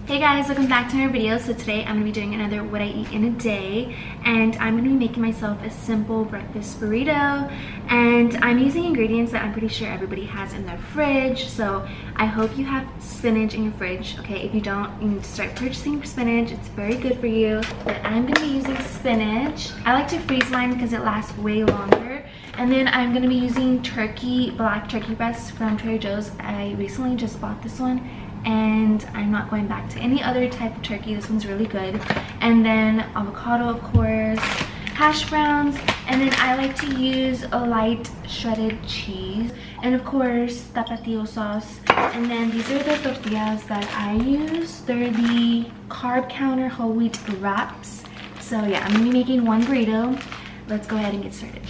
Hey guys, welcome back to another video. So today I'm going to be doing another what I eat in a day, and I'm going to be making myself a simple breakfast burrito, and I'm using ingredients that I'm pretty sure everybody has in their fridge. So I hope you have spinach in your fridge. Okay, if you don't, you need to start purchasing spinach. It's very good for you. But I'm going to be using spinach. I like to freeze mine because it lasts way longer. And then I'm going to be using turkey, black turkey breast from Trader Joe's. I recently just bought this one, and I'm not going back to any other type of turkey. This one's really good. And then avocado, of course, hash browns, and then I like to use a light shredded cheese, and of course tapatio sauce. And then these are the tortillas that I use. They're the carb counter whole wheat wraps. So yeah, I'm gonna be making one burrito. Let's go ahead and get started.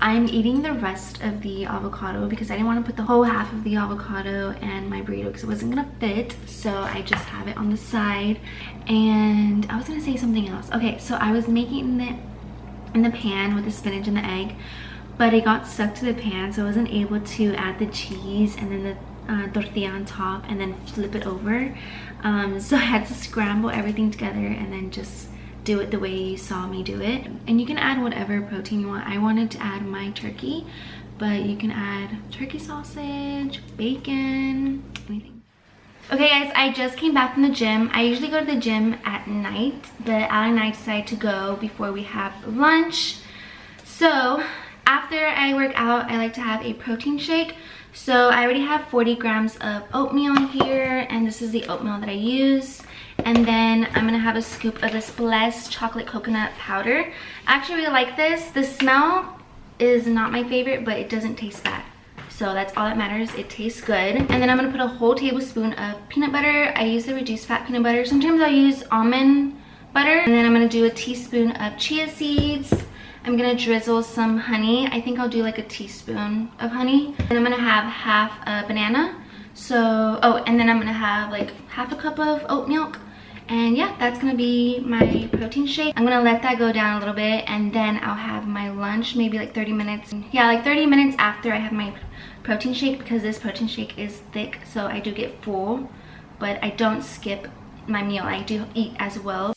I'm eating the rest of the avocado because I didn't want to put the whole half of the avocado in my burrito because it wasn't gonna fit. So I just have it on the side. And I was gonna say something else. Okay, so I was making it in the pan with the spinach and the egg, but it got stuck to the pan, so I wasn't able to add the cheese and then the tortilla on top and then flip it over. So I had to scramble everything together and then just do it the way you saw me do it. And you can add whatever protein you want. I wanted to add my turkey, but you can add turkey sausage, bacon, anything. Okay guys, I just came back from the gym. I usually go to the gym at night, but Al and I decided to go before we have lunch. So after I work out, I like to have a protein shake. So I already have 40 grams of oatmeal here, and this is the oatmeal that I use. And then I'm gonna have a scoop of this Blessed chocolate coconut powder. I actually really like this. The smell is not my favorite, but it doesn't taste bad. So that's all that matters. It tastes good. And then I'm gonna put a whole tablespoon of peanut butter. I use the reduced fat peanut butter. Sometimes I'll use almond butter. And then I'm gonna do a teaspoon of chia seeds. I'm gonna drizzle some honey. I think I'll do like a teaspoon of honey. And I'm gonna have half a banana. So, oh, and then I'm gonna have like half a cup of oat milk. And yeah, that's gonna be my protein shake. I'm gonna let that go down a little bit, and then I'll have my lunch, maybe like 30 minutes. Yeah, like 30 minutes after I have my protein shake, because this protein shake is thick, so I do get full, but I don't skip my meal. I do eat as well.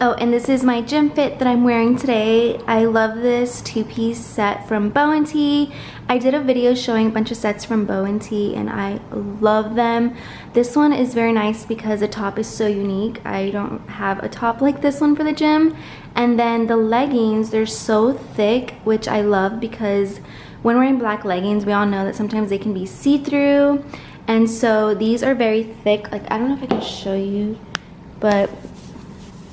Oh, and this is my gym fit that I'm wearing today. I love this two-piece set from Bow & Tea. I did a video showing a bunch of sets from Bow & Tea, and I love them. This one is very nice because the top is so unique. I don't have a top like this one for the gym. And then the leggings, they're so thick, which I love because when wearing black leggings, we all know that sometimes they can be see-through. And so these are very thick. Like, I don't know if I can show you, but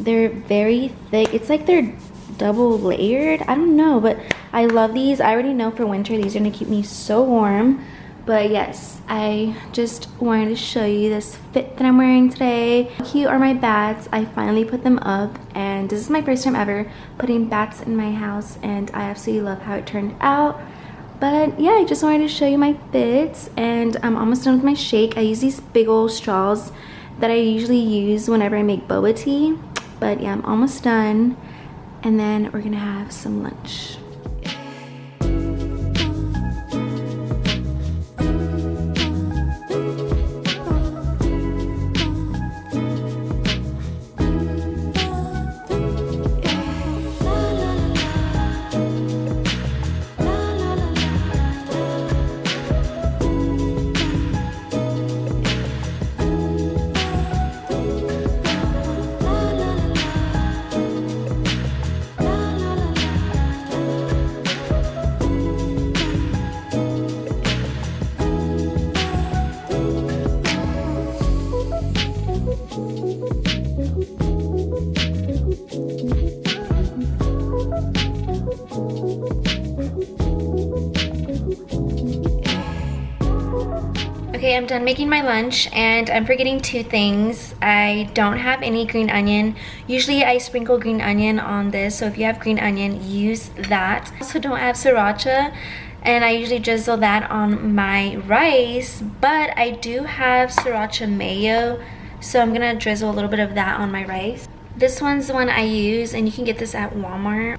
they're very thick. It's like they're double layered. I don't know, but I love these. I already know for winter these are gonna keep me so warm. But yes, I just wanted to show you this fit that I'm wearing today. How cute are my bats? I finally put them up, and this is my first time ever putting bats in my house, and I absolutely love how it turned out. But yeah, I just wanted to show you my fits, and I'm almost done with my shake. I use these big old straws that I usually use whenever I make boba tea. But yeah, I'm almost done, and then we're gonna have some lunch. Okay, I'm done making my lunch, and I'm forgetting two things. I don't have any green onion. Usually I sprinkle green onion on this, so if you have green onion, use that. I also don't have sriracha, and I usually drizzle that on my rice, but I do have sriracha mayo, so I'm gonna drizzle a little bit of that on my rice. This one's the one I use, and you can get this at Walmart.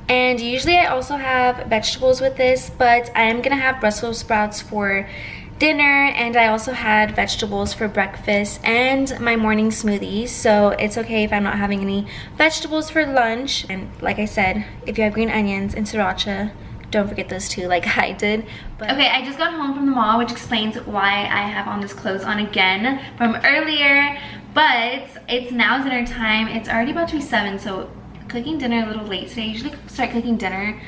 And usually I also have vegetables with this, but I am gonna have Brussels sprouts for dinner, and I also had vegetables for breakfast and my morning smoothies, so it's okay if I'm not having any vegetables for lunch. And like I said, if you have green onions and sriracha, don't forget those two like I did. But okay, I just got home from the mall, which explains why I have on this clothes on again from earlier. But it's now dinner time. It's already about to be 7, so cooking dinner a little late today. I usually start cooking dinner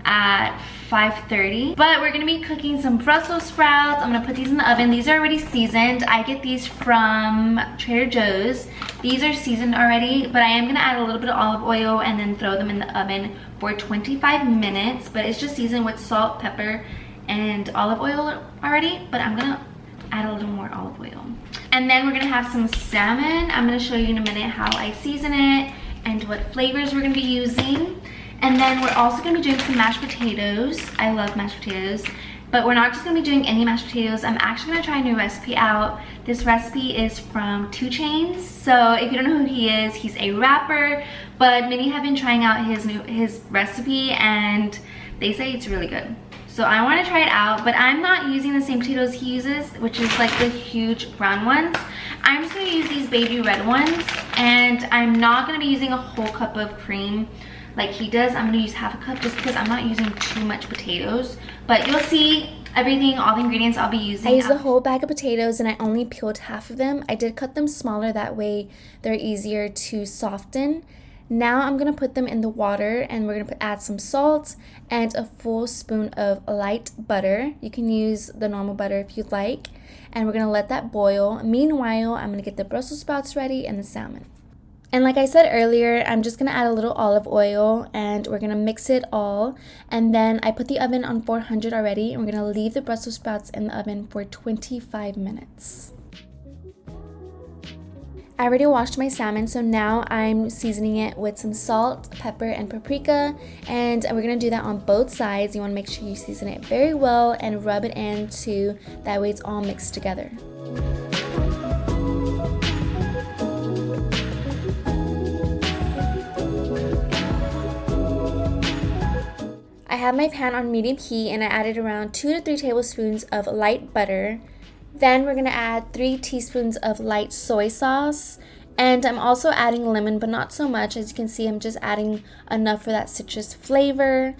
at 5:30, but we're gonna be cooking some Brussels sprouts. I'm gonna put these in the oven. These are already seasoned. I get these from Trader Joe's. These are seasoned already, but I am gonna add a little bit of olive oil and then throw them in the oven for 25 minutes, but it's just seasoned with salt, pepper, and olive oil already, but I'm gonna add a little more olive oil. And then we're gonna have some salmon. I'm gonna show you in a minute how I season it and what flavors we're gonna be using. And then we're also gonna be doing some mashed potatoes. I love mashed potatoes, but we're not just gonna be doing any mashed potatoes. I'm actually gonna try a new recipe out. This recipe is from 2 Chainz. So if you don't know who he is, he's a rapper, but many have been trying out his recipe, and they say it's really good. So I wanna try it out, but I'm not using the same potatoes he uses, which is like the huge brown ones. I'm just gonna use these baby red ones, and I'm not gonna be using a whole cup of cream like he does. I'm gonna use half a cup just because I'm not using too much potatoes, but you'll see everything, all the ingredients I'll be using. I used the whole bag of potatoes, and I only peeled half of them. I did cut them smaller, that way they're easier to soften. Now I'm gonna put them in the water, and we're gonna add some salt and a full spoon of light butter. You can use the normal butter if you'd like, and we're gonna let that boil. Meanwhile, I'm gonna get the Brussels sprouts ready and the salmon. And like I said earlier, I'm just gonna add a little olive oil, and we're gonna mix it all. And then I put the oven on 400 already, and we're gonna leave the Brussels sprouts in the oven for 25 minutes. I already washed my salmon, so now I'm seasoning it with some salt, pepper, and paprika, and we're gonna do that on both sides. You wanna make sure you season it very well and rub it in too, that way it's all mixed together. I have my pan on medium heat, and I added around 2 to 3 tablespoons of light butter. Then we're gonna add 3 teaspoons of light soy sauce, and I'm also adding lemon, but not so much. As you can see, I'm just adding enough for that citrus flavor.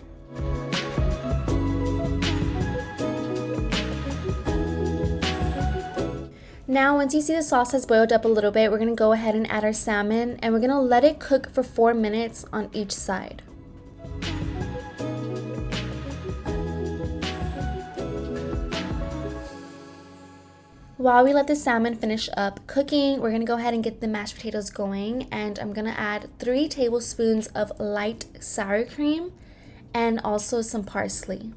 Now, once you see the sauce has boiled up a little bit, we're gonna go ahead and add our salmon, and we're gonna let it cook for 4 minutes on each side. While we let the salmon finish up cooking, we're gonna go ahead and get the mashed potatoes going, and I'm gonna add 3 tablespoons of light sour cream and also some parsley.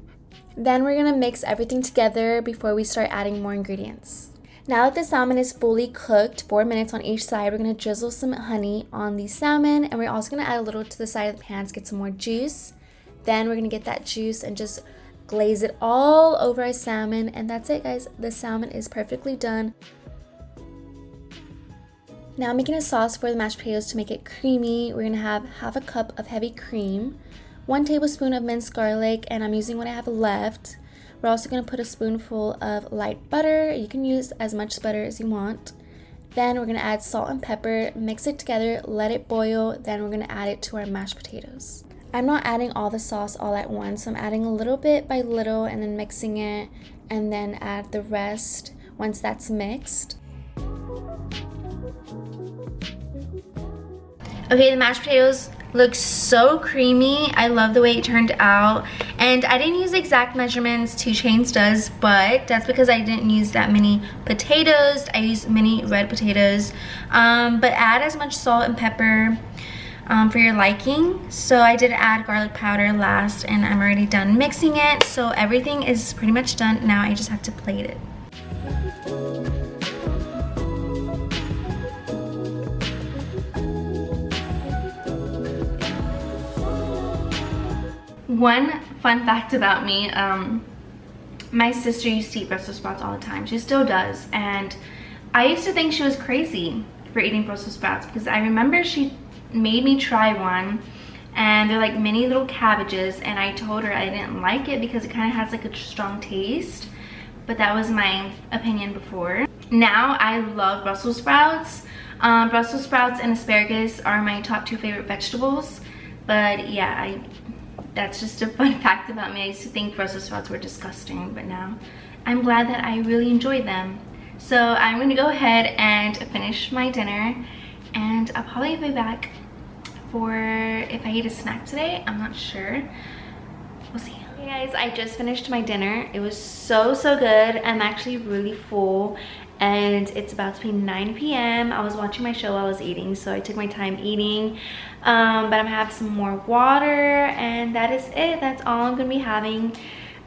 Then we're gonna mix everything together before we start adding more ingredients. Now that the salmon is fully cooked, 4 minutes on each side, we're gonna drizzle some honey on the salmon, and we're also gonna add a little to the side of the pan to get some more juice. Then we're gonna get that juice and just glaze it all over our salmon, and that's it, guys. The salmon is perfectly done. Now I'm making a sauce for the mashed potatoes to make it creamy. We're gonna have half a cup of heavy cream, 1 tablespoon of minced garlic, and I'm using what I have left. We're also gonna put a spoonful of light butter. You can use as much butter as you want. Then we're gonna add salt and pepper, mix it together, let it boil, then we're gonna add it to our mashed potatoes. I'm not adding all the sauce all at once. I'm adding a little bit by little and then mixing it, and then add the rest once that's mixed. Okay, the mashed potatoes look so creamy. I love the way it turned out. And I didn't use exact measurements, 2 Chainz does, but that's because I didn't use that many potatoes. I used mini red potatoes. But add as much salt and pepper for your liking. So I did add garlic powder last, and I'm already done mixing it. So everything is pretty much done. Now I just have to plate it. One fun fact about me, my sister used to eat Brussels sprouts all the time. She still does, and I used to think she was crazy for eating Brussels sprouts because I remember she made me try one, and they're like mini little cabbages, and I told her I didn't like it because it kind of has like a strong taste, but that was my opinion before. Now I love Brussels sprouts. Brussels sprouts and asparagus are my top 2 favorite vegetables, but yeah, that's just a fun fact about me. I used to think Brussels sprouts were disgusting, but now I'm glad that I really enjoy them. So I'm gonna go ahead and finish my dinner, and I'll probably be back for if I eat a snack today. I'm not sure. We'll see. Hey guys, I just finished my dinner. It was so good. I'm actually really full, and it's about to be 9 p.m. I was watching my show while I was eating, so I took my time eating. But I'm gonna have some more water, and that is it. That's all I'm gonna be having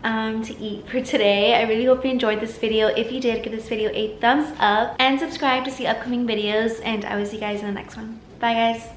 to eat for today. I really hope you enjoyed this video. If you did, give this video a thumbs up and subscribe to see upcoming videos, and I will see you guys in the next one. Bye guys.